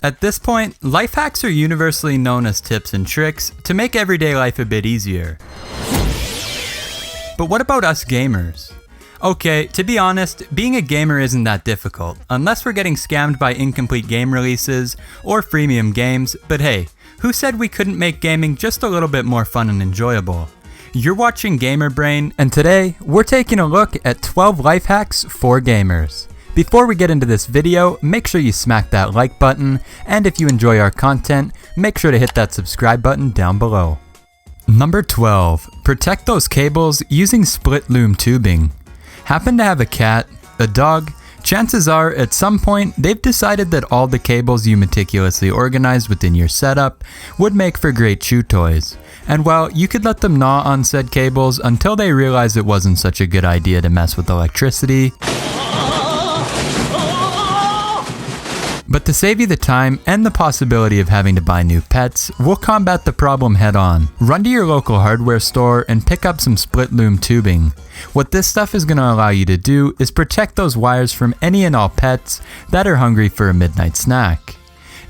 At this point, life hacks are universally known as tips and tricks to make everyday life a bit easier. But what about us gamers? Okay, to be honest, being a gamer isn't that difficult, unless we're getting scammed by incomplete game releases or freemium games, but hey, who said we couldn't make gaming just a little bit more fun and enjoyable? You're watching GamerBrain, and today, we're taking a look at 12 life hacks for gamers. Before we get into this video, make sure you smack that like button, and if you enjoy our content, make sure to hit that subscribe button down below. Number 12. Protect those cables using split loom tubing. Happen to have a cat, a dog? Chances are, at some point, they've decided that all the cables you meticulously organized within your setup would make for great chew toys. And while you could let them gnaw on said cables until they realized it wasn't such a good idea to mess with electricity, but to save you the time and the possibility of having to buy new pets, we'll combat the problem head on. Run to your local hardware store and pick up some split loom tubing. What this stuff is going to allow you to do is protect those wires from any and all pets that are hungry for a midnight snack.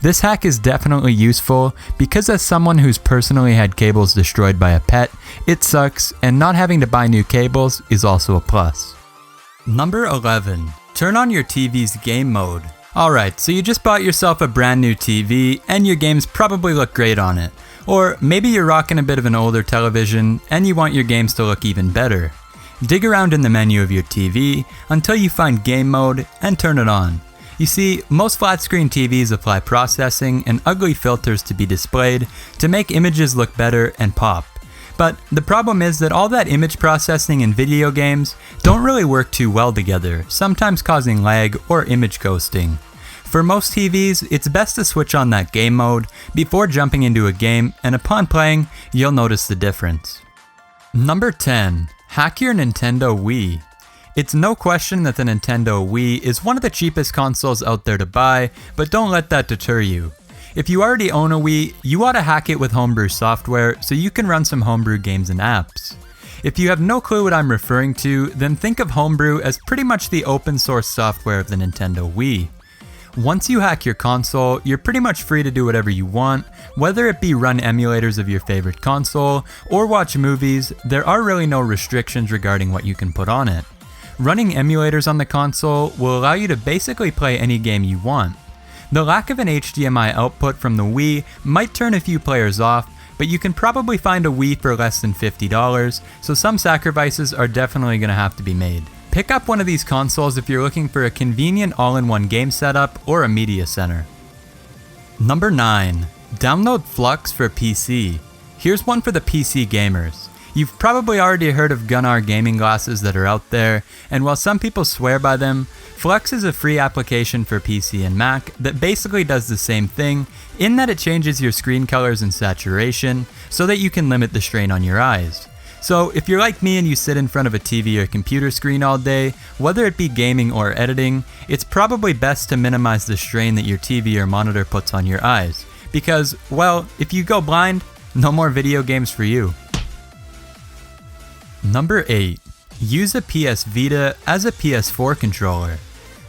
This hack is definitely useful because as someone who's personally had cables destroyed by a pet, it sucks, and not having to buy new cables is also a plus. Number 11. Turn on your TV's game mode. Alright, so you just bought yourself a brand new TV and your games probably look great on it. Or maybe you're rocking a bit of an older television and you want your games to look even better. Dig around in the menu of your TV until you find game mode and turn it on. You see, most flat screen TVs apply processing and ugly filters to be displayed to make images look better and pop. But the problem is that all that image processing in video games don't really work too well together, sometimes causing lag or image ghosting. For most TVs, it's best to switch on that game mode before jumping into a game, and upon playing, you'll notice the difference. Number 10. Hack your Nintendo Wii. It's no question that the Nintendo Wii is one of the cheapest consoles out there to buy, but don't let that deter you. If you already own a Wii, you ought to hack it with homebrew software so you can run some homebrew games and apps. If you have no clue what I'm referring to, then think of homebrew as pretty much the open source software of the Nintendo Wii. Once you hack your console, you're pretty much free to do whatever you want, whether it be run emulators of your favorite console or watch movies. There are really no restrictions regarding what you can put on it. Running emulators on the console will allow you to basically play any game you want. The lack of an HDMI output from the Wii might turn a few players off, but you can probably find a Wii for less than $50, so some sacrifices are definitely going to have to be made. Pick up one of these consoles if you're looking for a convenient all-in-one game setup or a media center. Number 9. Download Flux for PC. Here's one for the PC gamers. You've probably already heard of Gunnar gaming glasses that are out there, and while some people swear by them, Flux is a free application for PC and Mac that basically does the same thing in that it changes your screen colors and saturation so that you can limit the strain on your eyes. So if you're like me and you sit in front of a TV or computer screen all day, whether it be gaming or editing, it's probably best to minimize the strain that your TV or monitor puts on your eyes. Because, well, if you go blind, no more video games for you. Number 8. Use a PS Vita as a PS4 controller.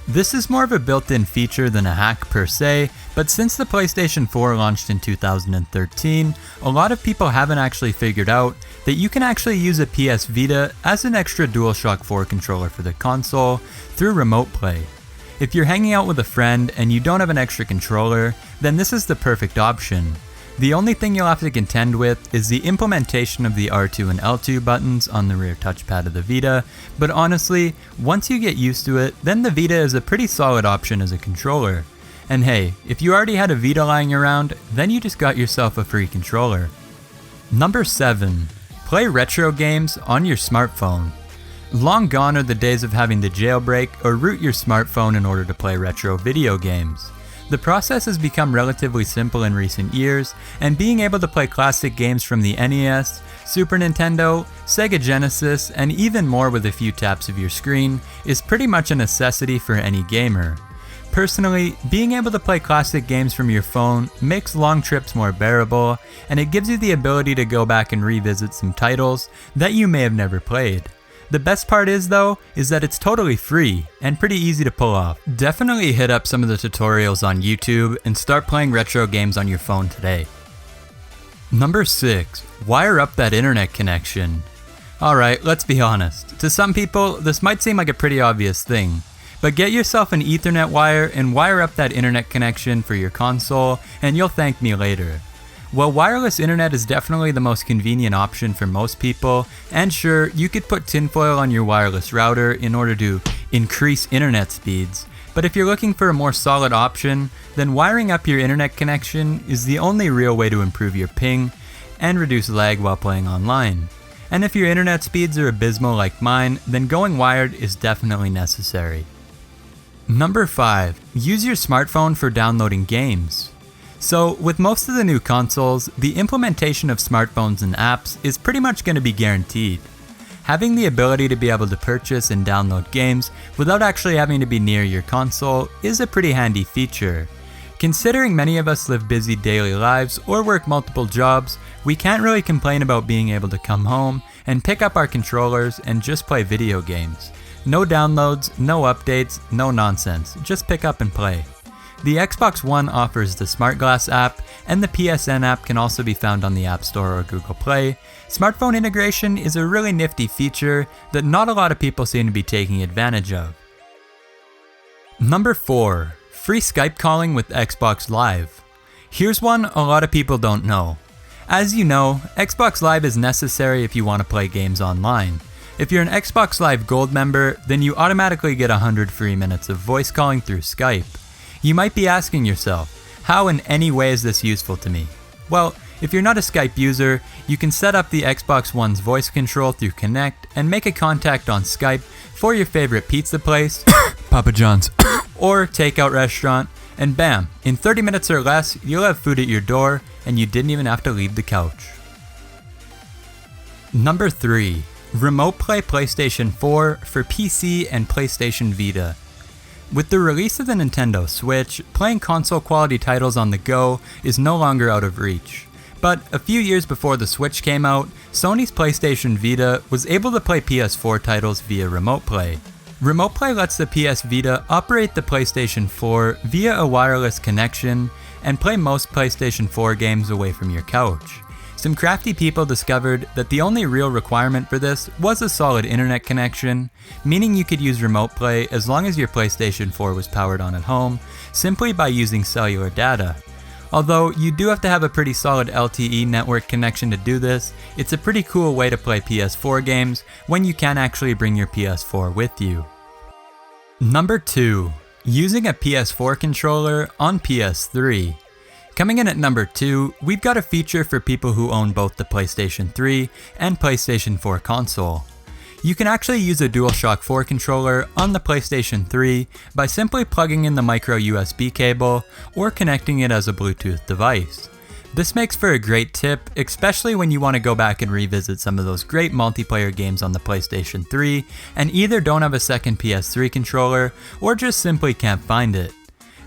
This is more of a built-in feature than a hack per se, but since the PlayStation 4 launched in 2013, a lot of people haven't actually figured out that you can actually use a PS Vita as an extra DualShock 4 controller for the console through remote play. If you're hanging out with a friend and you don't have an extra controller, then this is the perfect option. The only thing you'll have to contend with is the implementation of the R2 and L2 buttons on the rear touchpad of the Vita, but honestly, once you get used to it, then the Vita is a pretty solid option as a controller. And hey, if you already had a Vita lying around, then you just got yourself a free controller. Number 7. Play retro games on your smartphone. Long gone are the days of having to jailbreak or root your smartphone in order to play retro video games. The process has become relatively simple in recent years, and being able to play classic games from the NES, Super Nintendo, Sega Genesis, and even more with a few taps of your screen is pretty much a necessity for any gamer. Personally, being able to play classic games from your phone makes long trips more bearable, and it gives you the ability to go back and revisit some titles that you may have never played. The best part is though, is that it's totally free and pretty easy to pull off. Definitely hit up some of the tutorials on YouTube and start playing retro games on your phone today. Number 6. Wire up that internet connection. Alright, let's be honest. To some people, this might seem like a pretty obvious thing, but get yourself an Ethernet wire and wire up that internet connection for your console and you'll thank me later. Well, wireless internet is definitely the most convenient option for most people, and sure, you could put tinfoil on your wireless router in order to increase internet speeds, but if you're looking for a more solid option, then wiring up your internet connection is the only real way to improve your ping and reduce lag while playing online. And if your internet speeds are abysmal like mine, then going wired is definitely necessary. Number 5. Use your smartphone for downloading games. So, with most of the new consoles, the implementation of smartphones and apps is pretty much going to be guaranteed. Having the ability to be able to purchase and download games without actually having to be near your console is a pretty handy feature. Considering many of us live busy daily lives or work multiple jobs, we can't really complain about being able to come home and pick up our controllers and just play video games. No downloads, no updates, no nonsense, just pick up and play. The Xbox One offers the Smart Glass app, and the PSN app can also be found on the App Store or Google Play. Smartphone integration is a really nifty feature that not a lot of people seem to be taking advantage of. Number 4. Free Skype calling with Xbox Live. Here's one a lot of people don't know. As you know, Xbox Live is necessary if you want to play games online. If you're an Xbox Live Gold member, then you automatically get 100 free minutes of voice calling through Skype. You might be asking yourself, how in any way is this useful to me? Well, if you're not a Skype user, you can set up the Xbox One's voice control through Connect and make a contact on Skype for your favorite pizza place, Papa John's, or takeout restaurant, and bam, in 30 minutes or less, you'll have food at your door and you didn't even have to leave the couch. Number 3. Remote Play PlayStation 4 for PC and PlayStation Vita. With the release of the Nintendo Switch, playing console quality titles on the go is no longer out of reach. But a few years before the Switch came out, Sony's PlayStation Vita was able to play PS4 titles via Remote Play. Remote Play lets the PS Vita operate the PlayStation 4 via a wireless connection and play most PlayStation 4 games away from your couch. Some crafty people discovered that the only real requirement for this was a solid internet connection, meaning you could use Remote Play as long as your PlayStation 4 was powered on at home, simply by using cellular data. Although you do have to have a pretty solid LTE network connection to do this, it's a pretty cool way to play PS4 games when you can actually bring your PS4 with you. Number 2. Using a PS4 controller on PS3. Coming in at number 2, we've got a feature for people who own both the PlayStation 3 and PlayStation 4 console. You can actually use a DualShock 4 controller on the PlayStation 3 by simply plugging in the micro USB cable or connecting it as a Bluetooth device. This makes for a great tip, especially when you want to go back and revisit some of those great multiplayer games on the PlayStation 3 and either don't have a second PS3 controller or just simply can't find it.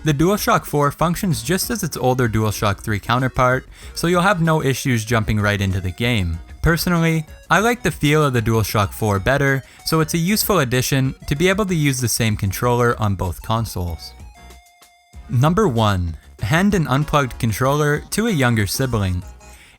The DualShock 4 functions just as its older DualShock 3 counterpart, so you'll have no issues jumping right into the game. Personally, I like the feel of the DualShock 4 better, so it's a useful addition to be able to use the same controller on both consoles. Number 1. Hand an unplugged controller to a younger sibling.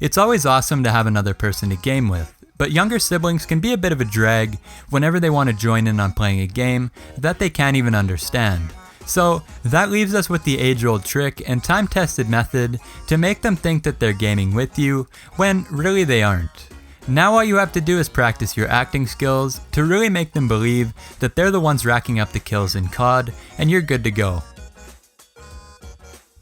It's always awesome to have another person to game with, but younger siblings can be a bit of a drag whenever they want to join in on playing a game that they can't even understand. So that leaves us with the age-old trick and time-tested method to make them think that they're gaming with you, when really they aren't. Now all you have to do is practice your acting skills to really make them believe that they're the ones racking up the kills in COD, and you're good to go.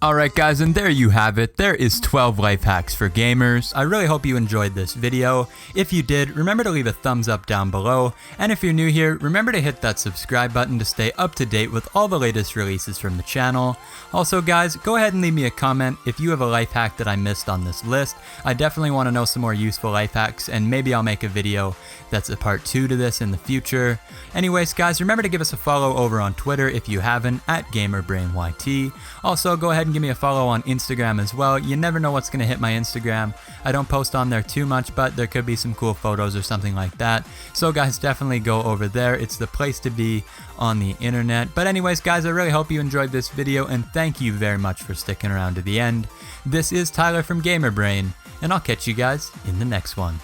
Alright guys, and there you have it. There is 12 life hacks for gamers. I really hope you enjoyed this video. If you did, remember to leave a thumbs up down below. And if you're new here, remember to hit that subscribe button to stay up to date with all the latest releases from the channel. Also guys, go ahead and leave me a comment if you have a life hack that I missed on this list. I definitely want to know some more useful life hacks, and maybe I'll make a video that's a part 2 to this in the future. Anyways guys, remember to give us a follow over on Twitter if you haven't, at GamerBrainYT. Also go ahead and give me a follow on Instagram as well. You never know what's going to hit my Instagram. I don't post on there too much, but there could be some cool photos or something like that. So guys, definitely go over there. It's the place to be on the internet. But anyways, guys, I really hope you enjoyed this video, and thank you very much for sticking around to the end. This is Tyler from GamerBrain, and I'll catch you guys in the next one.